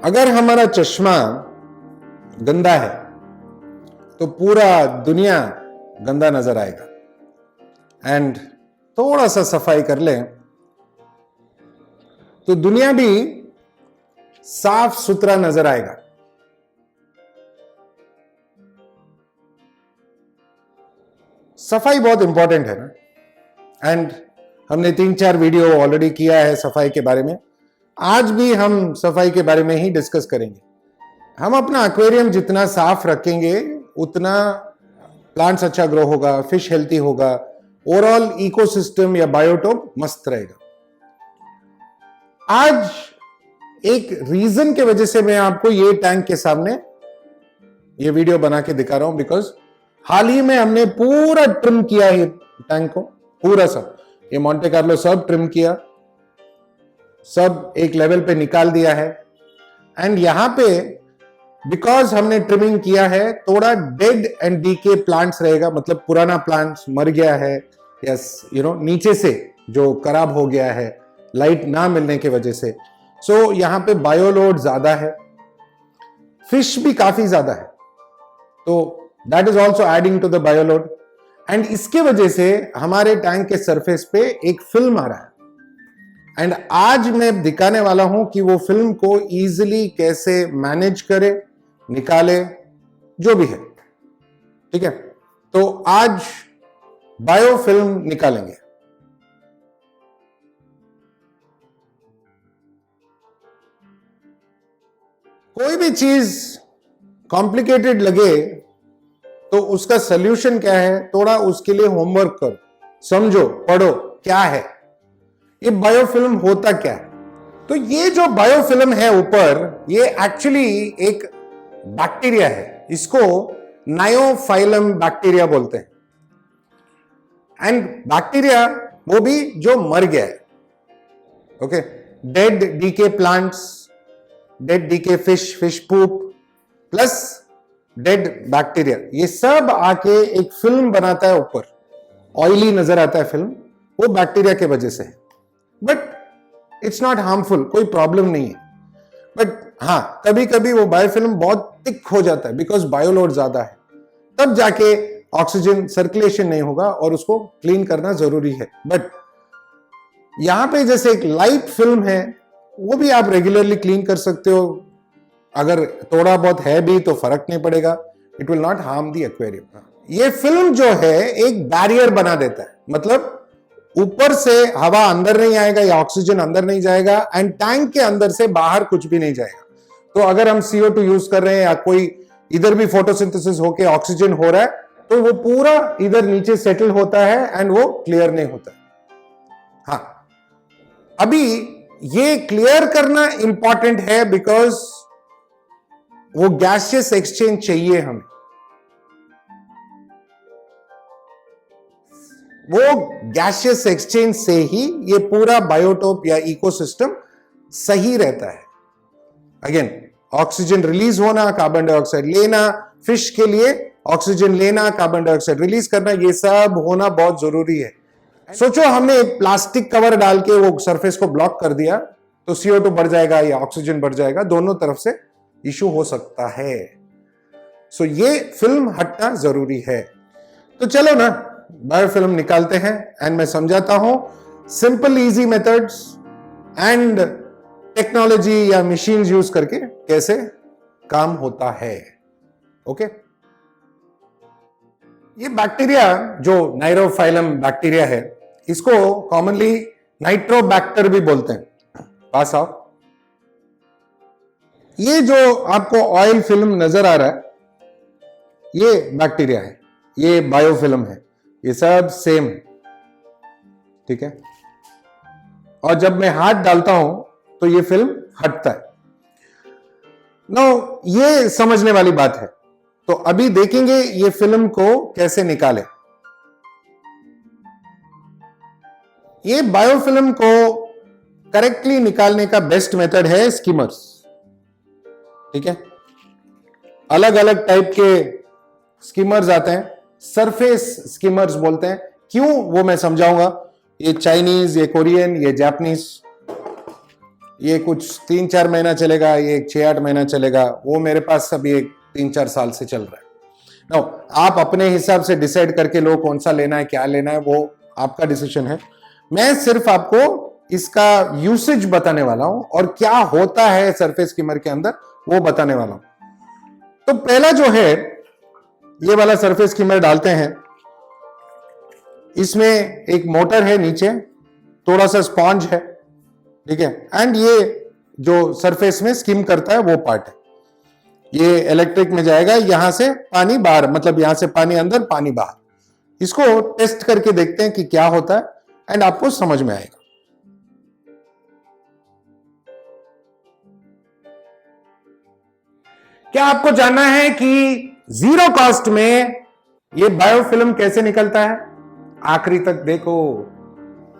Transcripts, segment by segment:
अगर हमारा चश्मा गंदा है तो पूरा दुनिया गंदा नजर आएगा। एंड थोड़ा सा सफाई कर लें तो दुनिया भी साफ सुथरा नजर आएगा। सफाई बहुत इंपॉर्टेंट है ना। एंड हमने 3-4 वीडियो ऑलरेडी किया है सफाई के बारे में। आज भी हम सफाई के बारे में ही डिस्कस करेंगे। हम अपना एक्वेरियम जितना साफ रखेंगे उतना प्लांट्स अच्छा ग्रो होगा, फिश हेल्थी होगा, ओवरऑल इकोसिस्टम या बायोटोप मस्त रहेगा। आज एक रीजन के वजह से मैं आपको ये टैंक के सामने ये वीडियो बना के दिखा रहा हूं, बिकॉज हाल ही में हमने पूरा ट्रिम किया है टैंक को, पूरा सब ये मोंटे कार्लो सब ट्रिम किया, सब एक लेवल पे निकाल दिया है। एंड यहां पे बिकॉज हमने ट्रिमिंग किया है थोड़ा डेड एंड डीके प्लांट्स रहेगा, मतलब पुराना प्लांट्स मर गया है या नीचे से जो खराब हो गया है लाइट ना मिलने की वजह से। सो यहां पे बायोलोड ज्यादा है, फिश भी काफी ज्यादा है, तो that is also adding to the bioload. And इसके वजह से हमारे टैंक के सरफेस पे एक फिल्म आ रहा है। एंड आज मैं दिखाने वाला हूं कि वो फिल्म को इजीली कैसे मैनेज करे, निकाले, जो भी है। ठीक है, तो आज बायो फिल्म निकालेंगे। कोई भी चीज कॉम्प्लिकेटेड लगे तो उसका सॉल्यूशन क्या है, थोड़ा उसके लिए होमवर्क करो, समझो, पढ़ो क्या है ये बायोफिल्म, होता क्या है। तो ये जो बायोफिल्म है ऊपर, ये एक्चुअली एक बैक्टीरिया है, इसको नायोफाइलम बैक्टीरिया बोलते हैं। एंड बैक्टीरिया वो भी जो मर गया है, okay, dead decay plants, dead decay fish poop plus dead bacteria, ये सब आके एक फिल्म बनाता है ऊपर, ऑयली नजर आता है फिल्म, वो बैक्टीरिया के वजह से है। बट इट्स नॉट हार्मफुल, कोई प्रॉब्लम नहीं है। बट हाँ, कभी कभी वो बायोफिल्म बहुत थिक हो जाता है बिकॉज बायोलोड ज्यादा है, तब जाके ऑक्सीजन सर्कुलेशन नहीं होगा और उसको क्लीन करना जरूरी है। बट यहां पे जैसे एक लाइट फिल्म है, वो भी आप रेगुलरली क्लीन कर सकते हो। अगर थोड़ा बहुत है भी तो फर्क नहीं पड़ेगा, it will not harm the aquarium. ये फिल्म जो है एक बैरियर बना देता है, मतलब ऊपर से हवा अंदर नहीं आएगा या ऑक्सीजन अंदर नहीं जाएगा, एंड टैंक के अंदर से बाहर कुछ भी नहीं जाएगा। तो अगर हम CO2 यूज कर रहे हैं या कोई इधर भी फोटोसिंथेसिस होके ऑक्सीजन हो रहा है, तो वो पूरा इधर नीचे सेटल होता है एंड वो क्लियर नहीं होता। हाँ, अभी ये क्लियर करना इंपॉर्टेंट है बिकॉज वो गैसियस एक्सचेंज चाहिए हमें। वो गैसियस एक्सचेंज से ही ये पूरा बायोटोप या इकोसिस्टम सही रहता है। अगेन, ऑक्सीजन रिलीज होना, कार्बन डाइऑक्साइड लेना, फिश के लिए ऑक्सीजन लेना, कार्बन डाइऑक्साइड रिलीज करना, ये सब होना बहुत जरूरी है। सोचो हमने प्लास्टिक कवर डाल के वो सरफेस को ब्लॉक कर दिया तो CO2 बढ़ जाएगा या ऑक्सीजन बढ़ जाएगा, दोनों तरफ से इशू हो सकता है। सो ये फिल्म हटना जरूरी है। तो चलो ना बायोफिल्म निकालते हैं एंड मैं समझाता हूं simple easy methods and technology या मशीन्स यूज करके कैसे काम होता है। ओके, ये बैक्टीरिया जो नाइरोफाइलम बैक्टीरिया है, इसको कॉमनली नाइट्रोबैक्टर भी बोलते हैं। पास आओ। ये जो आपको ऑयल फिल्म नजर आ रहा है, ये बैक्टीरिया है, ये बायोफिल्म है, ये सब सेम है। ठीक है, और जब मैं हाथ डालता हूं तो ये फिल्म हटता है। नो, ये समझने वाली बात है। तो अभी देखेंगे ये फिल्म को कैसे निकाले। ये बायोफिल्म को करेक्टली निकालने का बेस्ट मेथड है स्कीमर्स। ठीक है, अलग अलग टाइप के स्कीमर्स आते हैं, सरफेस स्कीमर्स बोलते हैं। क्यों, वो मैं समझाऊंगा। ये चाइनीज, ये कोरियन, ये जापानीज। ये कुछ 3-4 महीना चलेगा, ये 6-8 महीना चलेगा, वो मेरे पास अभी एक 3-4 साल से चल रहा है। नो, आप अपने हिसाब से डिसाइड करके लो कौन सा लेना है, क्या लेना है, वो आपका डिसीजन है। मैं सिर्फ आपको इसका यूसेज बताने वाला हूं और क्या होता है सरफेस स्किमर के अंदर वो बताने वाला हूं। तो पहला जो है, ये वाला सरफेस स्किमर डालते हैं। इसमें एक मोटर है नीचे, थोड़ा सा स्पॉन्ज है, ठीक है, एंड ये जो सरफेस में स्किम करता है वो पार्ट है। ये इलेक्ट्रिक में जाएगा, यहां से पानी बाहर, मतलब यहां से पानी अंदर पानी बाहर। इसको टेस्ट करके देखते हैं कि क्या होता है एंड आपको समझ में आएगा। क्या आपको जानना है कि जीरो कॉस्ट में ये बायोफिल्म कैसे निकलता है? आखिरी तक देखो।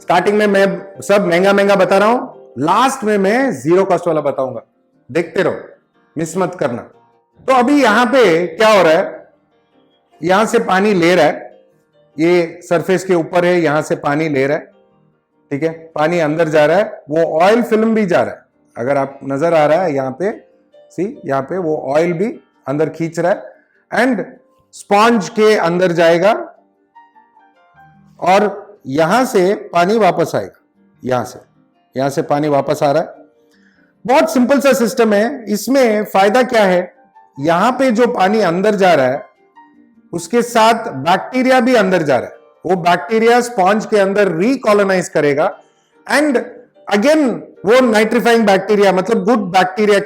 स्टार्टिंग में मैं सब महंगा महंगा बता रहा हूं, लास्ट में मैं जीरो कॉस्ट वाला बताऊंगा। देखते रहो, मिस मत करना। तो अभी यहां पे क्या हो रहा है, यहां से पानी ले रहा है, ये सरफेस के ऊपर है, यहां से पानी ले रहा है, ठीक है, पानी अंदर जा रहा है, वो ऑयल फिल्म भी जा रहा है। अगर आप नजर आ रहा है यहां पे, सी यहां पे वो ऑयल भी अंदर खींच रहा है एंड स्पॉन्ज के अंदर जाएगा और यहां से पानी वापस आएगा। यहां से पानी वापस आ रहा है। बहुत सिंपल सा सिस्टम है। इसमें फायदा क्या है, यहां पे जो पानी अंदर जा रहा है उसके साथ बैक्टीरिया भी अंदर जा रहा है। वो बैक्टीरिया स्पॉन्ज के अंदर रिकॉलोनाइज करेगा एंड अगेन वो नाइट्रीफाइंग बैक्टीरिया, मतलब गुड बैक्टीरिया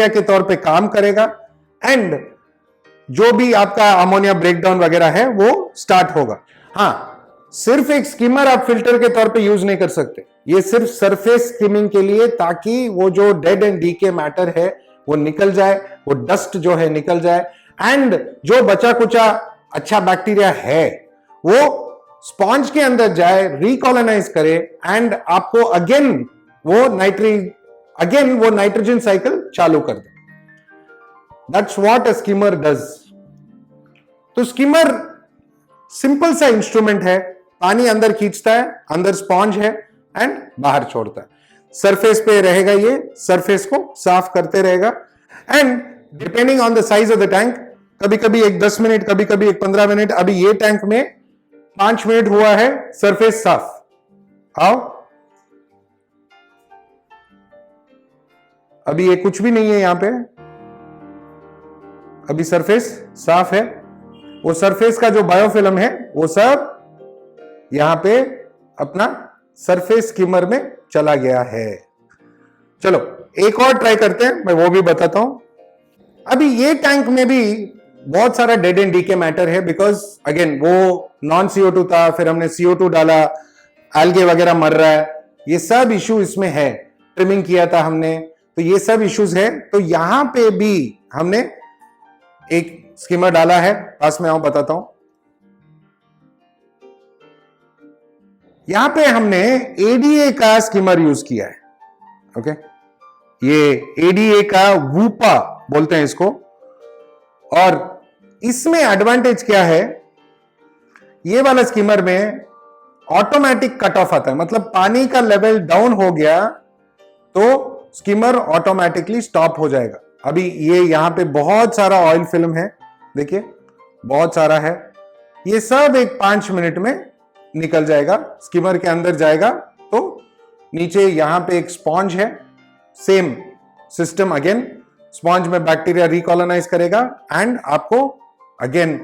के तौर पे काम करेगा एंड जो भी आपका अमोनिया ब्रेकडाउन वगैरह है वो स्टार्ट होगा। हाँ, सिर्फ एक स्किमर आप फिल्टर के तौर पे यूज नहीं कर सकते। ये सिर्फ सरफेस स्किमिंग के लिए, ताकि वो जो डेड एंड डीके मैटर है वो निकल जाए, वो डस्ट जो है निकल जाए एंड जो बचा कुचा अच्छा बैक्टीरिया है वो स्पॉन्ज के अंदर जाए, रिकॉलोनाइज करे एंड आपको अगेन वो नाइट्रोजन साइकिल चालू कर दे। That's what a skimmer does. तो स्किमर सिंपल सा इंस्ट्रूमेंट है, पानी अंदर खींचता है, अंदर स्पॉन्ज है एंड बाहर छोड़ता है। सरफेस पे रहेगा, ये सरफेस को साफ करते रहेगा and depending on the size of the tank, कभी कभी एक 10 मिनट, कभी कभी एक 15 मिनट। अभी ये टैंक में 5 मिनट हुआ है सरफेस साफ। आओ, अभी ये कुछ भी नहीं है यहां पे, अभी सरफेस साफ है। वो सरफेस का जो बायोफिल्म है वो सब यहां पे अपना सरफेस स्किमर में चला गया है। चलो एक और ट्राई करते हैं, मैं वो भी बताता हूं। अभी ये टैंक में भी बहुत सारा डेड एंड डीके मैटर है, बिकॉज अगेन वो नॉन CO2 था, फिर हमने CO2 डाला, एल्गे वगैरह मर रहा है, ये सब इशू इसमें है। ट्रिमिंग किया था हमने, तो ये सब इश्यूज है। तो यहां पे भी हमने एक स्किमर डाला है। पास में आओ, बताता हूं। यहां पे हमने ADA का स्किमर यूज किया है। ओके, ये ADA का वूपा बोलते हैं इसको। और इसमें एडवांटेज क्या है, ये वाला स्किमर में ऑटोमेटिक कट ऑफ आता है, मतलब पानी का लेवल डाउन हो गया तो स्किमर ऑटोमेटिकली स्टॉप हो जाएगा। अभी ये यहां पे बहुत सारा ऑयल फिल्म है, देखिए बहुत सारा है, ये सब एक 5 मिनट में निकल जाएगा, स्किमर के अंदर जाएगा। तो नीचे यहां पे एक स्पॉन्ज है, सेम सिस्टम अगेन, स्पॉन्ज में बैक्टीरिया रिकॉलोनाइज करेगा एंड आपको अगेन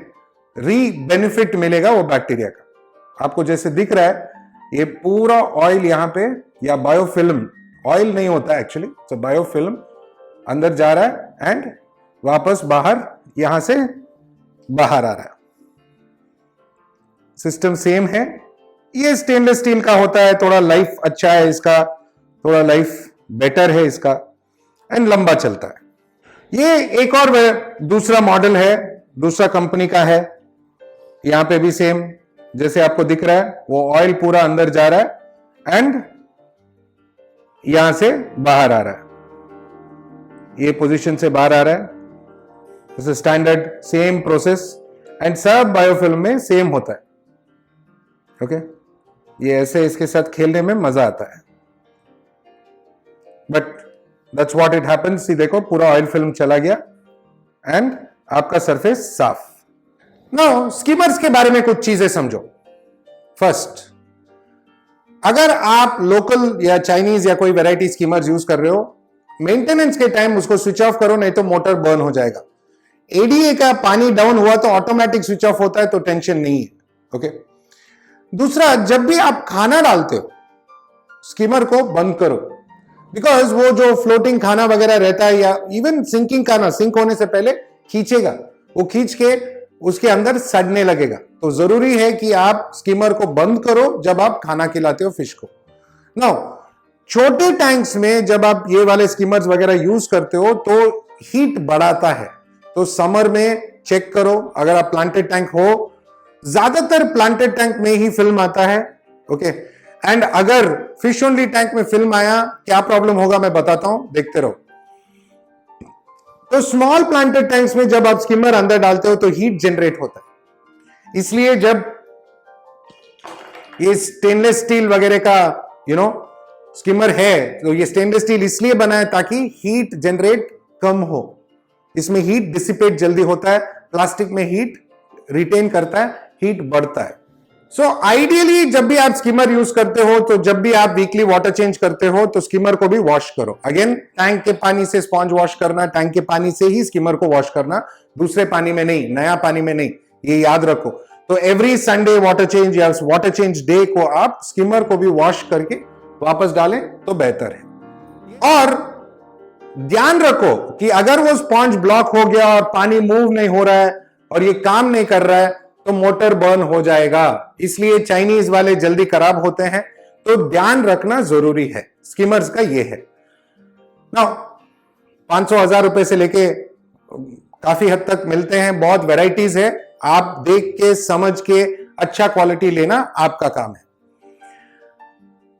बेनिफिट मिलेगा वो बैक्टीरिया का। आपको जैसे दिख रहा है ये पूरा ऑयल यहां पे, या बायोफिल्म, ऑयल नहीं होता एक्चुअली, तो बायोफिल्म अंदर जा रहा है एंड वापस बाहर, यहां से बाहर आ रहा है। सिस्टम सेम है। ये स्टेनलेस स्टील का होता है, थोड़ा लाइफ अच्छा है इसका, थोड़ा लाइफ बेटर है इसका एंड लंबा चलता है। ये एक और दूसरा मॉडल है, दूसरा कंपनी का है। यहां पे भी सेम जैसे आपको दिख रहा है, वो ऑयल पूरा अंदर जा रहा है एंड यहां से बाहर आ रहा है, ये पोजीशन से बाहर आ रहा है। स्टैंडर्ड सेम प्रोसेस एंड सब बायोफिल्म में सेम होता है। ओके, ये ऐसे इसके साथ खेलने में मजा आता है। But that's what it happens. देखो पूरा ऑयल फिल्म चला गया एंड आपका सरफेस साफ। नाउ स्कीमर्स के बारे में कुछ चीजें समझो। फर्स्ट, अगर आप लोकल या चाइनीज या कोई वैरायटी स्कीमर्स यूज कर रहे हो, मेंटेनेंस के टाइम उसको स्विच ऑफ करो, नहीं तो मोटर बर्न हो जाएगा। एडीए का पानी डाउन हुआ तो ऑटोमेटिक स्विच ऑफ होता है, तो टेंशन नहीं है। ओके। दूसरा, जब भी आप खाना डालते हो स्कीमर को बंद करो, बिकॉज वो जो फ्लोटिंग खाना वगैरह रहता है या इवन सिंकिंग खाना सिंक होने से पहले खींचेगा, वो खींच के उसके अंदर सड़ने लगेगा। तो जरूरी है कि आप स्कीमर को बंद करो जब आप खाना खिलाते हो फिश को। नाउ छोटे टैंक्स में जब आप ये वाले स्कीमर्स वगैरह यूज करते हो तो हीट बढ़ाता है, तो समर में चेक करो। अगर आप प्लांटेड टैंक हो, ज्यादातर प्लांटेड टैंक में ही फिल्म आता है। ओके। एंड अगर फिश ओनली टैंक में फिल्म आया, क्या प्रॉब्लम होगा मैं बताता हूं, देखते रहो। तो स्मॉल प्लांटेड टैंक्स में जब आप स्कीमर अंदर डालते हो तो हीट जनरेट होता है। इसलिए जब ये स्टेनलेस स्टील वगैरह का स्कीमर है, तो ये स्टेनलेस स्टील इसलिए बना है ताकि हीट जनरेट कम हो। इसमें हीट डिसिपेट जल्दी होता है, प्लास्टिक में हीट रिटेन करता है, हीट बढ़ता है। सो आइडियली जब भी आप स्कीमर यूज करते हो, तो जब भी आप वीकली वाटर चेंज करते हो तो स्कीमर को भी वॉश करो। अगेन, टैंक के पानी से स्पॉन्ज वॉश करना, टैंक के पानी से ही स्कीमर को वॉश करना, दूसरे पानी में नहीं, नया पानी में नहीं, ये याद रखो। तो एवरी संडे वाटर चेंज या वाटर चेंज डे को आप स्कीमर को भी वॉश करके वापस डालें तो बेहतर है। और ध्यान रखो कि अगर वो स्पॉन्ज ब्लॉक हो गया और पानी मूव नहीं हो रहा है और ये काम नहीं कर रहा है तो मोटर बर्न हो जाएगा। इसलिए चाइनीज वाले जल्दी खराब होते हैं, तो ध्यान रखना जरूरी है। स्कीमर्स का ये है। नाउ 500-1000 रुपए से लेके काफी हद तक मिलते हैं, बहुत वैरायटीज है। आप देख के समझ के अच्छा क्वालिटी लेना आपका काम है।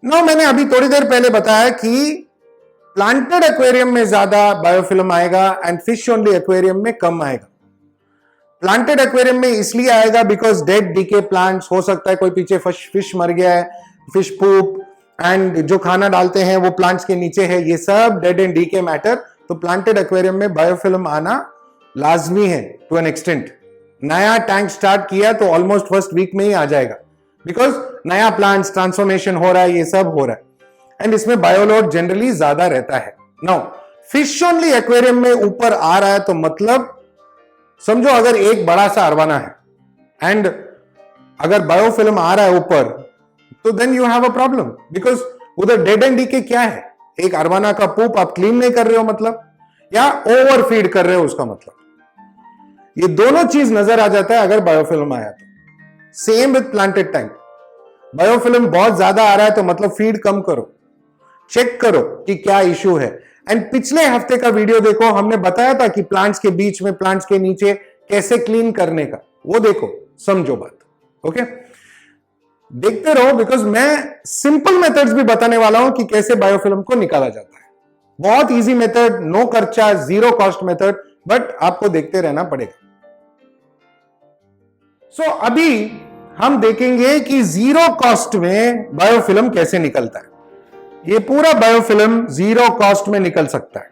नाउ मैंने अभी थोड़ी देर पहले बताया कि प्लांटेड एक्वेरियम में ज्यादा बायोफिल्म आएगा एंड फिश ओनली एक्वेरियम में कम आएगा। प्लांटेड एक्वेरियम में इसलिए आएगा बिकॉज डेड डीके प्लांट्स, हो सकता है कोई पीछे फिश मर गया है, फिश पूप, एंड जो खाना डालते हैं वो प्लांट्स के नीचे है, ये सब डेड एंड डीके मैटर। तो प्लांटेड एक्वेरियम में बायोफिल्म आना लाजमी है टू एन एक्सटेंट। नया टैंक स्टार्ट किया तो ऑलमोस्ट फर्स्ट वीक में ही आ जाएगा, बिकॉज नया प्लांट्स ट्रांसफॉर्मेशन हो रहा है, ये सब हो रहा है, एंड इसमें बायोलोड जनरली ज्यादा रहता है। नाउ फिश ओनली एक्वेरियम में ऊपर आ रहा है तो मतलब समझो अगर एक बड़ा सा अरवाना है एंड अगर बायोफिल्म आ रहा है ऊपर, तो then you have a problem, because उधर डेड एंड डीके क्या है, एक अरवाना का पूप आप क्लीन नहीं कर रहे हो मतलब, या ओवर फीड कर रहे हो उसका मतलब। ये दोनों चीज नजर आ जाता है अगर बायोफिल्म आया तो। Same with planted tank, biofilm बहुत ज्यादा आ रहा है तो मतलब फीड कम करो, चेक करो कि क्या इश्यू है। एंड पिछले हफ्ते का वीडियो देखो, हमने बताया था कि प्लांट्स के बीच में, प्लांट्स के नीचे कैसे क्लीन करने का, वो देखो, समझो बात। ओके, देखते रहो, बिकॉज मैं सिंपल मेथड्स भी बताने वाला हूं कि कैसे बायोफिल्म को निकाला जाता है। बहुत इजी मेथड, नो खर्चा, जीरो कॉस्ट मेथड, बट आपको देखते रहना पड़ेगा। सो अभी हम देखेंगे कि जीरो कॉस्ट में बायोफिल्म कैसे निकलता है। ये पूरा बायोफिल्म जीरो कॉस्ट में निकल सकता है,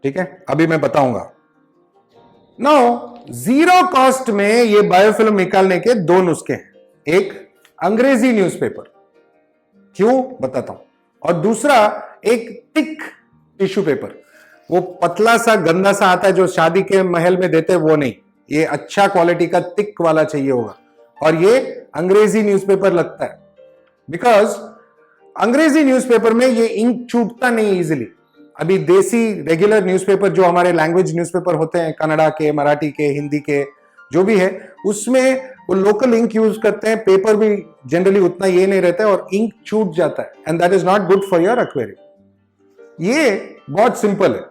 ठीक है, अभी मैं बताऊंगा। नाउ जीरो कॉस्ट में ये बायोफिल्म निकालने के दो नुस्खे हैं, एक अंग्रेजी न्यूज़पेपर, क्यों बताता हूं, और दूसरा एक थिक टिश्यू पेपर। वो पतला सा गंदा सा आता है जो शादी के महल में देते हैं, वो नहीं, ये अच्छा क्वालिटी का थिक वाला चाहिए होगा, और ये अंग्रेजी न्यूज़पेपर लगता है, बिकॉज अंग्रेजी न्यूज़पेपर में ये इंक छूटता नहीं इजीली। अभी देसी रेगुलर न्यूज़पेपर जो हमारे लैंग्वेज न्यूज़पेपर होते हैं, कन्नड़ा के, मराठी के, हिंदी के, जो भी है, उसमें वो लोकल इंक यूज करते हैं, पेपर भी जनरली उतना ये नहीं रहता है और इंक छूट जाता है, and that is not good for your aquarium. ये बहुत सिंपल है,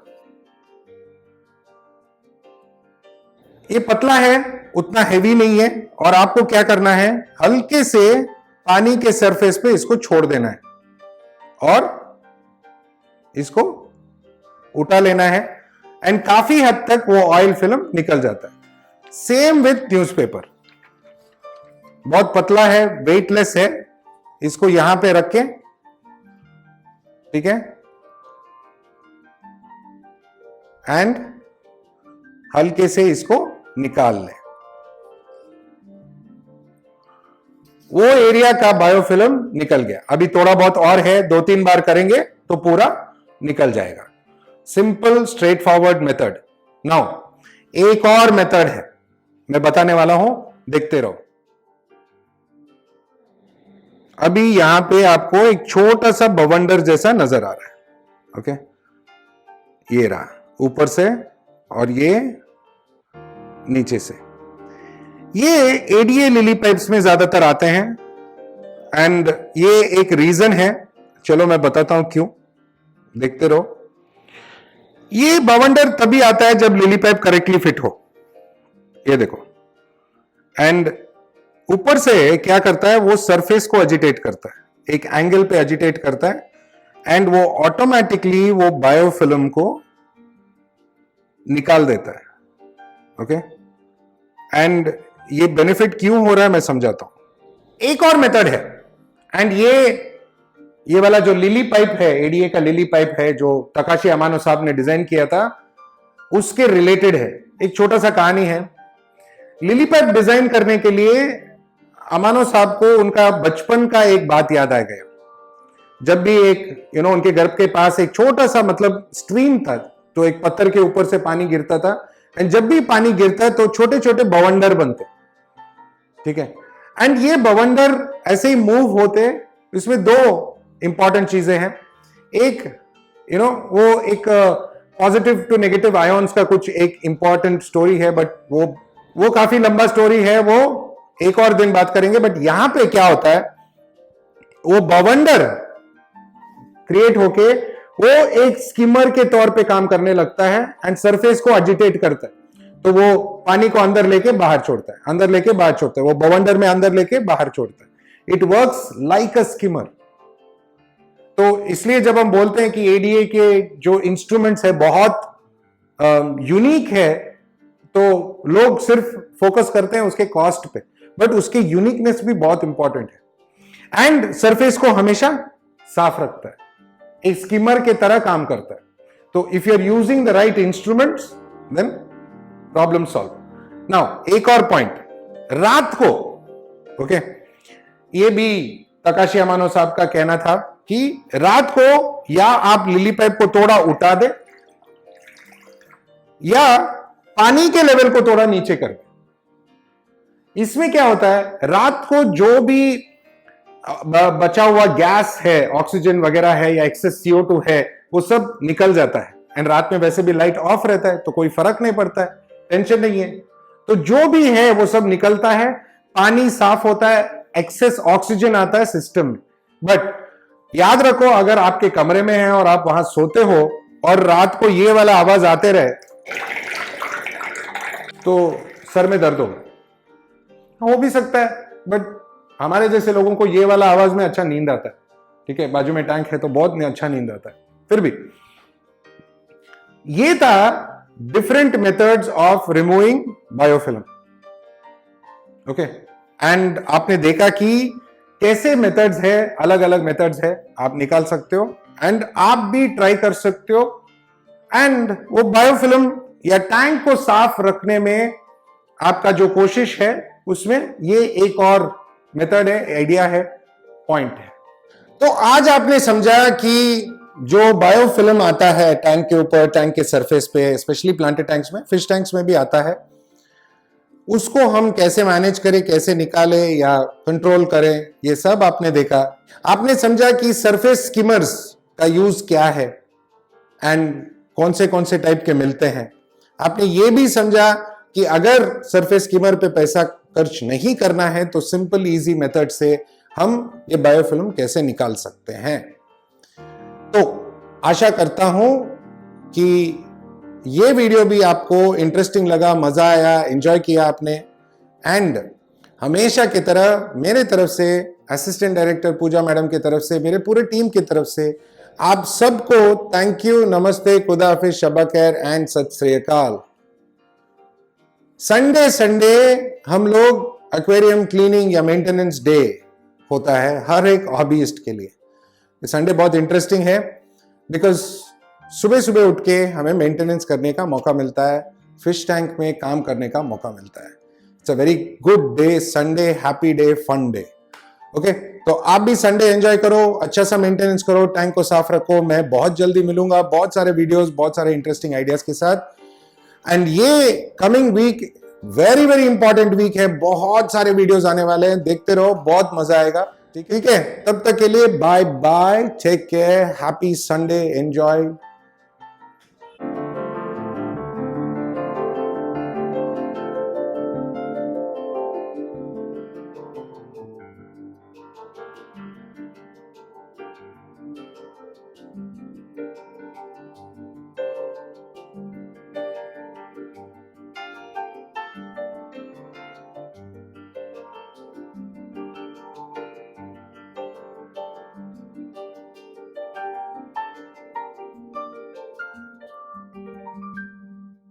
ये पतला है, उतना हैवी नहीं है, और आपको क्या करना है, हल्के से पानी के सरफेस पे इसको छोड़ देना है और इसको उठा लेना है, एंड काफी हद तक वो ऑयल फिल्म निकल जाता है। सेम विथ न्यूज़पेपर, बहुत पतला है, वेटलेस है, इसको यहां पे रख के, ठीक है, एंड हल्के से इसको निकाल लें। वो एरिया का बायोफिल्म निकल गया। अभी थोड़ा बहुत और है, 2-3 बार करेंगे तो पूरा निकल जाएगा। Simple straight forward method. Now एक और मेथड है, मैं बताने वाला हूं, देखते रहो। अभी यहां पे आपको एक छोटा सा बवंडर जैसा नजर आ रहा है। ओके, ये रहा ऊपर से और ये नीचे से। ये एडीए लिली पाइप्स में ज्यादातर आते हैं एंड ये एक रीजन है। चलो मैं बताता हूं क्यों, देखते रहो। ये बवंडर तभी आता है जब लिली पाइप करेक्टली फिट हो। ये देखो, एंड ऊपर से क्या करता है, वो सरफेस को एजिटेट करता है, एक एंगल पे एजिटेट करता है एंड वो ऑटोमेटिकली वो बायोफिल्म को निकाल देता है। ओके, एंड ये बेनिफिट क्यों हो रहा है मैं समझाता हूं। एक और मेथड है एंड ये वाला जो लिली पाइप है, एडीए का लिली पाइप है जो तकाशी अमानो साहब ने डिजाइन किया था, उसके रिलेटेड है। एक छोटा सा कहानी है। लिली पाइप डिजाइन करने के लिए अमानो साहब को उनका बचपन का एक बात याद आ गया। जब भी एक उनके घर के पास एक छोटा सा मतलब स्ट्रीम था, तो एक पत्थर के ऊपर से पानी गिरता था एंड जब भी पानी गिरता है तो छोटे छोटे बवंडर बनते, ठीक है। एंड ये बवंडर ऐसे ही मूव होते। इसमें 2 इंपॉर्टेंट चीजें हैं। एक वो एक पॉजिटिव टू नेगेटिव आयोन्स का कुछ एक इंपॉर्टेंट स्टोरी है, बट वो काफी लंबा स्टोरी है, वो एक और दिन बात करेंगे। बट यहां पे क्या होता है, वो बवंडर क्रिएट होके वो एक स्किमर के तौर पे काम करने लगता है एंड सरफेस को एजिटेट करता है। तो वो पानी को अंदर लेके बाहर छोड़ता है, अंदर लेके बाहर छोड़ता है, वो बवंडर में अंदर लेके बाहर छोड़ता है। It works like a skimmer. तो इसलिए जब हम बोलते हैं कि एडीए के जो इंस्ट्रूमेंट्स है बहुत यूनिक है, तो लोग सिर्फ फोकस करते हैं उसके कॉस्ट पे, बट उसकी यूनिकनेस भी बहुत इंपॉर्टेंट है। एंड सरफेस को हमेशा साफ रखता है, एक स्किमर के तरह काम करता है। तो if you are using the right instruments then problem solve. Now एक और पॉइंट, रात को, ओके, ये भी तकाशी अमानो साहब का कहना था कि रात को या आप लिली पाइप को थोड़ा उठा दे या पानी के लेवल को थोड़ा नीचे कर दे। इसमें क्या होता है, रात को जो भी बचा हुआ गैस है, ऑक्सीजन वगैरह है या एक्सेस CO2 है, वो सब निकल जाता है। एंड रात में वैसे भी लाइट ऑफ रहता है तो कोई फर्क नहीं पड़ता है, टेंशन नहीं है। तो जो भी है वो सब निकलता है, पानी साफ होता है, एक्सेस ऑक्सीजन आता है सिस्टम में। बट याद रखो, अगर आपके कमरे में है और आप वहां सोते हो और रात को ये वाला आवाज आते रहे तो सर में दर्द हो भी सकता है। बट हमारे जैसे लोगों को ये वाला आवाज में अच्छा नींद आता है, ठीक है। बाजू में टैंक है तो बहुत अच्छा नींद आता है। फिर भी ये था different methods of removing biofilm, okay. And आपने देखा कि कैसे मेथड्स है, अलग अलग मेथड्स है, आप निकाल सकते हो एंड आप भी ट्राई कर सकते हो। एंड वो बायोफिल्म या टैंक को साफ रखने में आपका जो कोशिश है, उसमें ये एक और मेथड है, आइडिया है, पॉइंट है। तो आज आपने समझा कि जो बायोफिल्म आता है टैंक के ऊपर, टैंक के सरफेस पे, स्पेशली प्लांटेड टैंक्स में, फिश टैंक्स में भी आता है, उसको हम कैसे मैनेज करें, कैसे निकालें या कंट्रोल करें, ये सब आपने देखा। आपने समझा कि सरफेस स्किमर्स का यूज क्या है एंड कौन से टाइप के मिलते हैं। आपने ये भी समझा कि अगर सरफेस स्किमर पे पैसा खर्च नहीं करना है तो सिंपल इजी मेथड से हम ये बायोफिल्म कैसे निकाल सकते हैं। तो आशा करता हूं कि ये वीडियो भी आपको इंटरेस्टिंग लगा, मजा आया, एंजॉय किया आपने। एंड हमेशा की तरह मेरे तरफ से, असिस्टेंट डायरेक्टर पूजा मैडम की तरफ से, मेरे पूरे टीम की तरफ से आप सबको थैंक यू, नमस्ते, खुदा हाफिज, शबा खैर एंड सत श्री अकाल। संडे हम लोग एक्वेरियम क्लीनिंग या मेंटेनेंस डे होता है हर एक हॉबीइस्ट के लिए। संडे बहुत इंटरेस्टिंग है बिकॉज सुबह सुबह उठ के हमें मेंटेनेंस करने का मौका मिलता है, फिश टैंक में काम करने का मौका मिलता है। It's a very good day, Sunday, happy day, fun day. Okay, तो आप भी संडे एंजॉय करो, अच्छा सा मेंटेनेंस करो, टैंक को साफ रखो। मैं बहुत जल्दी मिलूंगा बहुत सारे वीडियोस, बहुत सारे इंटरेस्टिंग आइडियाज के साथ। एंड ये coming week very very important week है, बहुत सारे वीडियोस आने वाले हैं, देखते रहो, बहुत मजा आएगा। ठीक है, तब तक के लिए bye bye, take care, happy Sunday, enjoy.